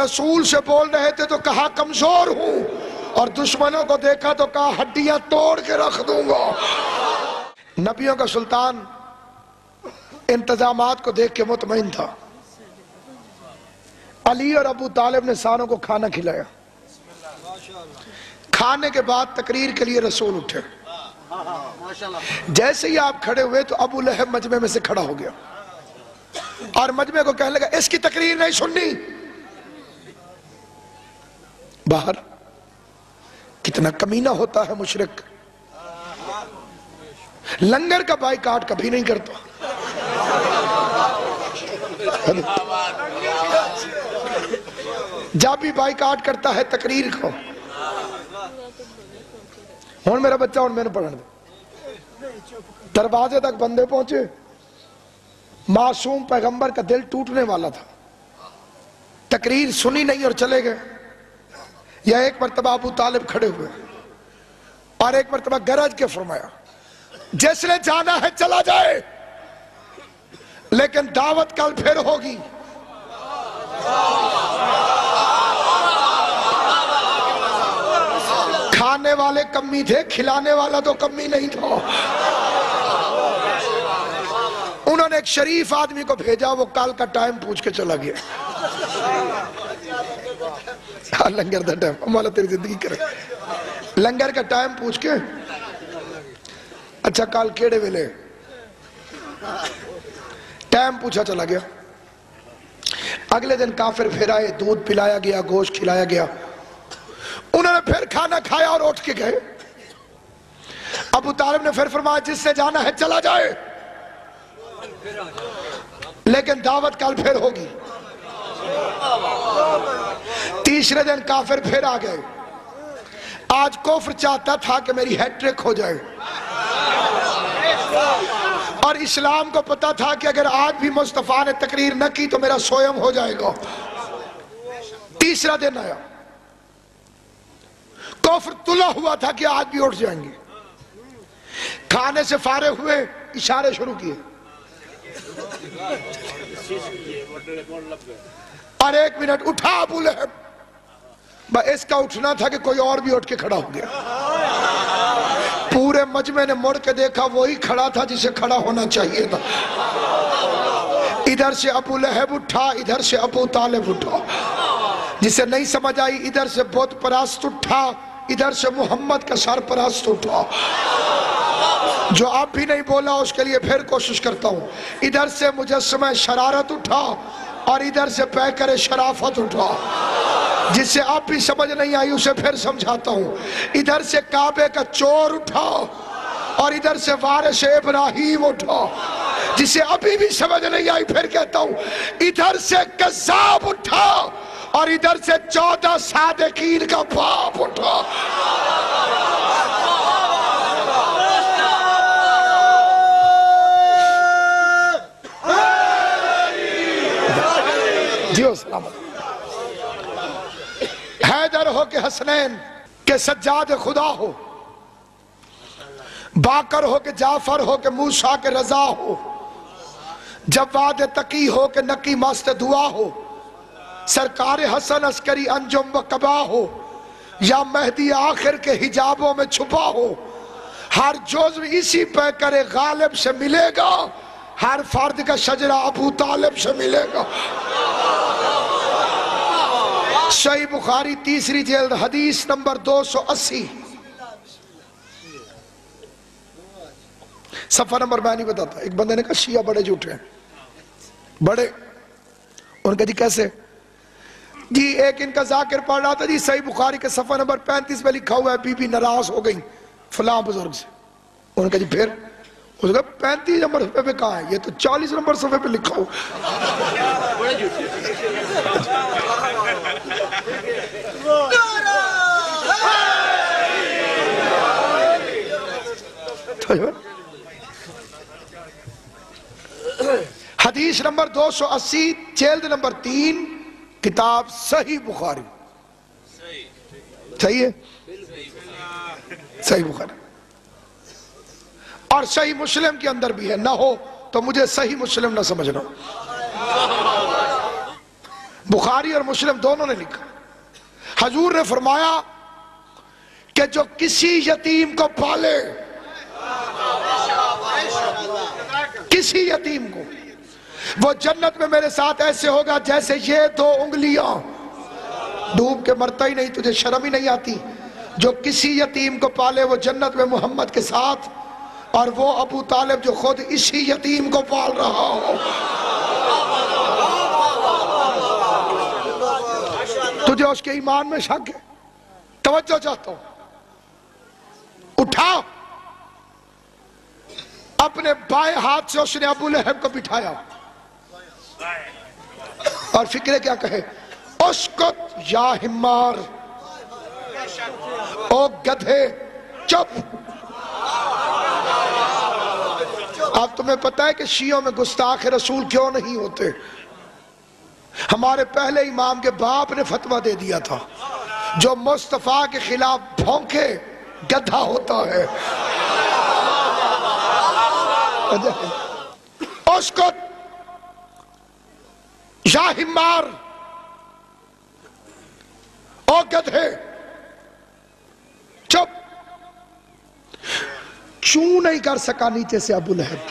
رسول سے بول رہے تھے تو کہا کمزور ہوں، اور دشمنوں کو دیکھا تو کہا ہڈیاں توڑ کے رکھ دوں گا۔ نبیوں کا سلطان انتظامات کو دیکھ کے مطمئن تھا۔ علی اور ابو طالب نے ساروں کو کھانا کھلایا۔ کھانے کے بعد تقریر کے لیے رسول اٹھے۔ جیسے ہی آپ کھڑے ہوئے تو ابو لہب مجمع میں سے کھڑا ہو گیا اور مجمع کو کہنے لگا اس کی تقریر نہیں سننی۔ باہر کتنا کمینہ ہوتا ہے مشرک، لنگر کا بائیکاٹ کبھی نہیں کرتا۔ جب بھی بائیکاٹ کرتا ہے تقریر کو، ہون میرا بچہ اور میں نے پڑھنے دے، دروازے تک بندے پہنچے، معصوم پیغمبر کا دل ٹوٹنے والا تھا، تقریر سنی نہیں اور چلے گئے۔ یا ایک مرتبہ ابو طالب کھڑے ہوئے اور ایک مرتبہ گرج کے فرمایا جس نے جانا ہے چلا جائے، لیکن دعوت کل پھر ہوگی۔ کھانے والے کمی تھے، کھلانے والا تو کمی نہیں تھا۔ انہوں نے ایک شریف آدمی کو بھیجا، وہ کل کا ٹائم پوچھ کے چلا گیا۔ لنگر دا ٹائم، ہمارا تیری زندگی کرے، لنگر کا ٹائم پوچھ کے اچھا کال کیڑے ویلے ٹائم پوچھا چلا گیا۔ اگلے دن کافر پھر آئے، دودھ پلایا گیا، گوشت کھلایا گیا، انہوں نے پھر کھانا کھایا اور اٹھ کے گئے۔ ابو طالب نے پھر فرمایا جس سے جانا ہے چلا جائے، لیکن دعوت کل پھر ہوگی۔ تیسرے دن کافر پھر آ گئے۔ آج کفر چاہتا تھا کہ میری ہیٹ ٹرک ہو جائے، اور اسلام کو پتا تھا کہ اگر آج بھی مصطفیٰ نے تقریر نہ کی تو میرا سویم ہو جائے گا۔ تیسرا دن آیا، کفر تلا ہوا تھا کہ آج بھی اٹھ جائیں گے۔ کھانے سے فارغ ہوئے، اشارے شروع کیے، اور ایک منٹ اٹھا ابو لہب، اس کا اٹھنا تھا کہ کوئی اور بھی اٹھ کے کھڑا ہو گیا۔ پورے مجمع نے مڑ کے دیکھا، وہی کھڑا تھا جسے کھڑا ہونا چاہیے تھا۔ ادھر سے ابو لہب اٹھا، ادھر سے ابو طالب اٹھا۔ جسے نہیں سمجھ آئی ادھر سے بت پرست اٹھا، ادھر سے محمد کا سرپرست اٹھا۔ جو اب بھی نہیں بولا اس کے لیے پھر کوشش کرتا ہوں، ادھر سے مجسمہ شرارت اٹھا اور ادھر سے پیکر شرافت اٹھا۔ جس سے اب بھی سمجھ نہیں آئی اسے پھر سمجھاتا ہوں، ادھر سے کعبے کا چور اٹھا اور ادھر سے وارث ابراہیم اٹھا۔ جسے ابھی بھی سمجھ نہیں آئی پھر کہتا ہوں، ادھر سے کذاب اٹھا اور ادھر سے 14 صادقین کا باپ اٹھا۔ جیو سلامت۔ حیدر ہو کہ حسنین کہ سجاد خدا ہو، باقر ہو کہ جعفر ہو کہ موسیٰ کے رضا ہو، جواد تقی ہو کہ نقی مست دعا ہو، سرکار حسن عسکری انجم و قبا ہو، یا مہدی آخر کے حجابوں میں چھپا ہو، ہر جزو اسی پیکر غالب سے ملے گا، ہر فرد کا شجرہ ابو طالب سے ملے گا۔ صحیح بخاری تیسری جلد حدیث نمبر 280، صفحہ نمبر میں نہیں بتاتا۔ ایک بندے نے کہا شیعہ بڑے جھوٹے ہیں، بڑے، ان کا جی کیسے؟ جی ایک ان کا ذاکر پڑھ رہا تھا جی صحیح بخاری کے صفحہ نمبر 35 میں لکھا ہوا ہے بی بی ناراض ہو گئی فلاں بزرگ سے۔ ان کا جی پھر اس کا 35 نمبر صفحے پہ کہاں ہے؟ یہ تو 40 نمبر صفحے پہ لکھا ہو۔ حدیث نمبر 280 جلد نمبر 3 کتاب صحیح بخاری۔ صحیح ہے؟ صحیح بخاری اور صحیح مسلم کے اندر بھی ہے، نہ ہو تو مجھے صحیح مسلم نہ سمجھنا۔ بخاری اور مسلم دونوں نے لکھا. حضور نے فرمایا کہ جو کسی یتیم کو پالے، کسی یتیم کو، وہ جنت میں میرے ساتھ ایسے ہوگا جیسے یہ 2 انگلیاں. ڈوب کے مرتا ہی نہیں، تجھے شرم ہی نہیں آتی؟ جو کسی یتیم کو پالے وہ جنت میں محمد کے ساتھ، اور وہ ابو طالب جو خود اسی یتیم کو پال رہا ہو. تجھے اس کے ایمان میں شک ہے؟ توجہ چاہتا ہوں. اٹھا، اپنے بائیں ہاتھ سے اس نے ابو لہب کو بٹھایا اور فکر کیا کہے، اسکت یا حمار، او گدھے چپ. اب تمہیں پتہ ہے کہ شیعوں میں گستاخ رسول کیوں نہیں ہوتے؟ ہمارے پہلے امام کے باپ نے فتویٰ دے دیا تھا، جو مصطفیٰ کے خلاف بھونکے گدھا ہوتا ہے. اسکت یا حمار، او گدھے چپ. چوں نہیں کر سکا نیچے سے ابو لہب،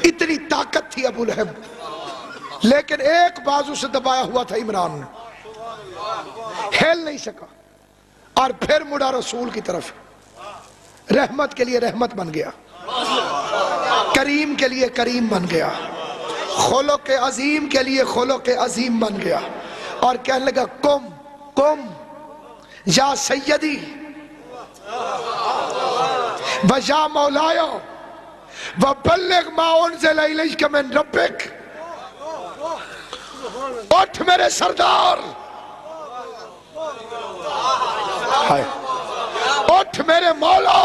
اتنی طاقت تھی ابو لہب، لیکن ایک بازو سے دبایا ہوا تھا عمران نے، ہل نہیں سکا. اور پھر مڑا رسول کی طرف، رحمت کے لیے رحمت بن گیا، کریم کے لیے کریم بن گیا، خلق عظیم کے لیے خلق عظیم بن گیا، اور کہنے لگا کم کم یا سیدی و یا مولایا وبلغ ما انزل الیک من ربک. اٹھ میرے سردار، اٹھ میرے مولا.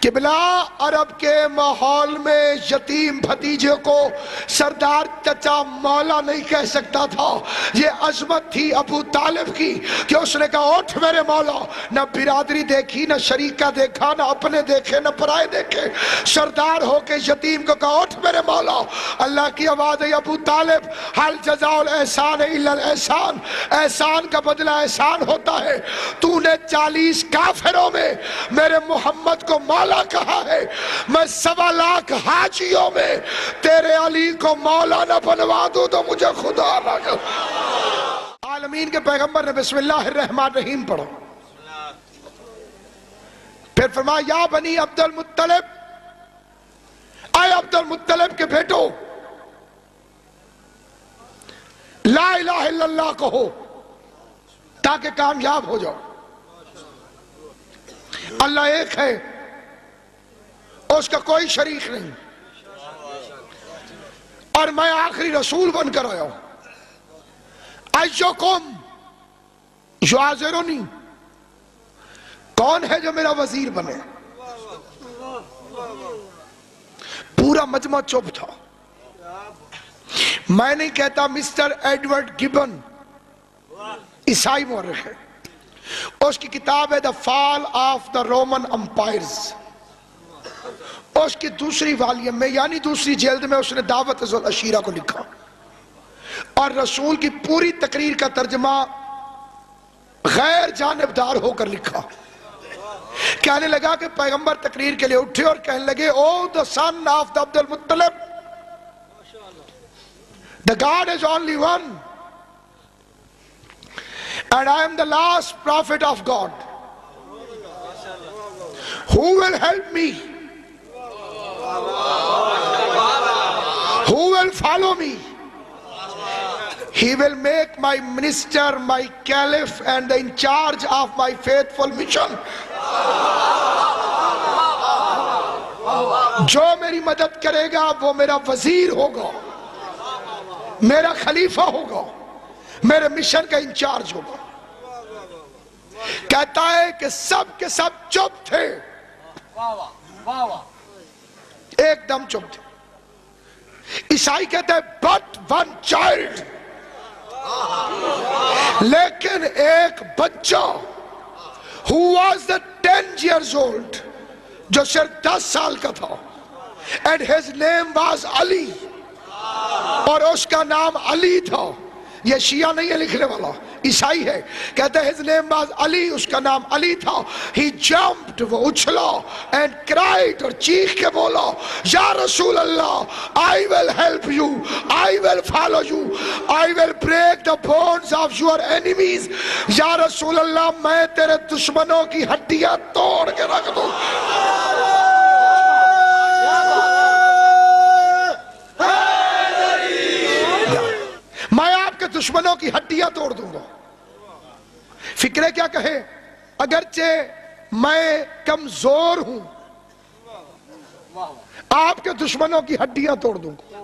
قبلہ عرب کے ماحول میں یتیم بھتیجے کو سردار چچا مولا نہیں کہہ سکتا تھا. یہ عظمت تھی ابو طالب کی کہ اس نے کہا اٹھ میرے مولا. نہ برادری دیکھی، نہ شریکہ دیکھا، نہ اپنے دیکھے، نہ پرائے دیکھے، سردار ہو کے یتیم کو کہا اٹھ میرے مولا. اللہ کی آواز ہے ابو طالب، حل جزاء الاحسان الا الاحسان، احسان کا بدلہ احسان ہوتا ہے. تو نے 40 کافروں میں میرے محمد کو مولا کہا ہے، میں 1.25 لاکھ حاجیوں میں تیرے علی کو مولا نہ بنوا دوں تو مجھے خدا نہ کر. عالمین کے پیغمبر نے بسم اللہ الرحمن الرحیم پڑھو، پھر فرمایا یا بنی عبد المطلب، اے عبد المطلب کے بیٹو، لا الہ الا اللہ کہو تاکہ کامیاب ہو جاؤ. اللہ ایک ہے، اس کا کوئی شریک نہیں، اور میں آخری رسول بن کر آیا ہوں. ایوکم یعذرنی، کون ہے جو میرا وزیر بنے؟ پورا مجمع چپ تھا. میں نہیں کہتا مسٹر ایڈورڈ گبن عیسائی مورخ ہے، اس کی کتاب ہے دا فال آف دا رومن امپائرز، اس کی دوسری والیوم میں یعنی دوسری جلد میں اس نے دعوت ذوالعشیرہ کو لکھا، اور رسول کی پوری تقریر کا ترجمہ غیر جانبدار ہو کر لکھا. کہنے لگا کہ پیغمبر تقریر کے لئے اٹھے اور کہنے لگے او the son of the Abdul Muttalib, the God is only one and I am the last prophet of God. Who will help me? Who will follow me? He will make my minister, my caliph and in charge of my faithful mission. جو میری مدد کرے گا وہ میرا وزیر ہوگا, میرا خلیفہ ہوگا, میرے مشن کا انچارج ہوگا. کہتا ہے کہ سب کے سب چپ تھے, ایک دم چپ تھے. عیسائی کہتا ہے but one child, لیکن ایک بچہ who was the 10 years old, جو صرف 10 سال کا تھا, and his name was Ali. اور اس کا نام علی تھا. یہ شیعہ نہیں ہے لکھنے والا, عیسائی ہے. کہتے ہیں his name was علی, اس کا نام علی تھا. he jumped, وہ اچھلا, and cried, اور چیخ کے بولا, یا رسول اللہ, I will help you, I will follow you, I will break the bones of your enemies. یا رسول اللہ, میں تیرے دشمنوں کی ہڈیاں توڑ کے رکھ دوں. میں آپ کے دشمنوں کی ہڈیاں توڑ دوں گا. فکرے کیا کہے, اگرچہ میں کمزور ہوں, آپ کے دشمنوں کی ہڈیاں توڑ دوں گا.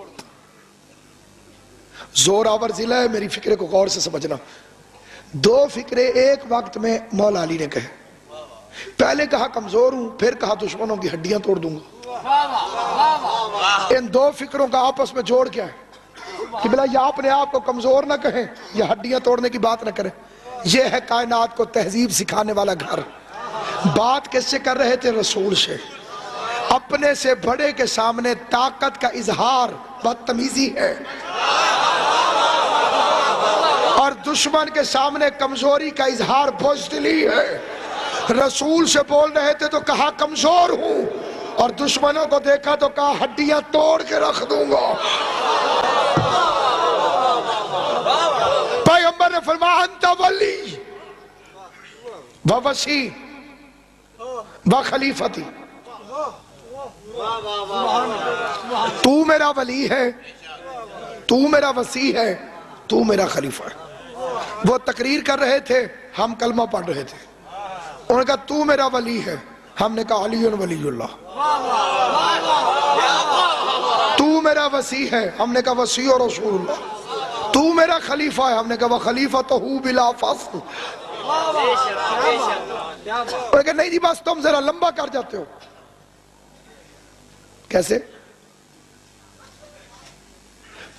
زور آور ضلع ہے, میری فکرے کو غور سے سمجھنا. دو فکرے ایک وقت میں مولا علی نے کہے. پہلے کہا کمزور ہوں, پھر کہا دشمنوں کی ہڈیاں توڑ دوں گا. ان دو فکروں کا آپس میں جوڑ کیا ہے کہ بلا یہ اپنے آپ کو کمزور نہ کہیں, یہ ہڈیاں توڑنے کی بات نہ کریں. یہ ہے کائنات کو تہذیب سکھانے والا گھر. بات کس سے کر رہے تھے؟ رسول سے. اپنے سے بڑے کے سامنے طاقت کا اظہار بدتمیزی ہے, اور دشمن کے سامنے کمزوری کا اظہار بزدلی ہے. رسول سے بول رہے تھے تو کہا کمزور ہوں, اور دشمنوں کو دیکھا تو کہا ہڈیاں توڑ کے رکھ دوں گا. پیغمبر نے فرمایا انت ولی و وصی و خلیفتی, تو میرا ولی ہے, تو میرا وصی ہے, تو میرا خلیفہ ہے. وہ تقریر کر رہے تھے, ہم کلمہ پڑھ رہے تھے. انہوں نے کہا تو میرا ولی ہے, ہم نے کہا علی ولی اللہ. تو میرا وصی ہے, ہم نے کہا وصی اور رسول اللہ. تو میرا خلیفہ ہے, ہم نے کہا خلیفۃ بلا فصل. انہوں نے کہا نہیں جی بس تم ذرا لمبا کر جاتے ہو. کیسے؟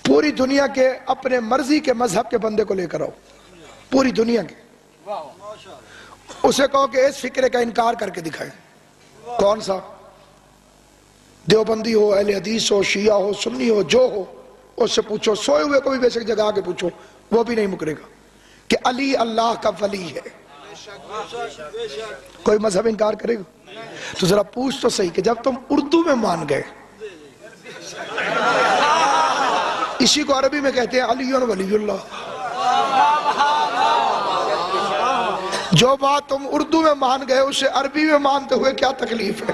پوری دنیا کے اپنے مرضی کے مذہب کے بندے کو لے کر آؤ, پوری دنیا کے, اسے کہو کہ اس فکرے کا انکار کر کے دکھائیں. کون سا؟ دیوبندی ہو, اہل حدیث ہو, شیعہ ہو, سنی ہو, جو ہو, اس سے پوچھو. سوئے ہوئے کو بھی بے شک جگہ کے پوچھو, وہ بھی نہیں مکرے گا کہ علی اللہ کا ولی ہے. کوئی مذہب انکار کرے گا؟ تو ذرا پوچھ تو صحیح کہ جب تم اردو میں مان گئے, اسی کو عربی میں کہتے ہیں علی ولی اللہ, جو بات تم اردو میں مان گئے اسے عربی میں مانتے ہوئے کیا تکلیف ہے؟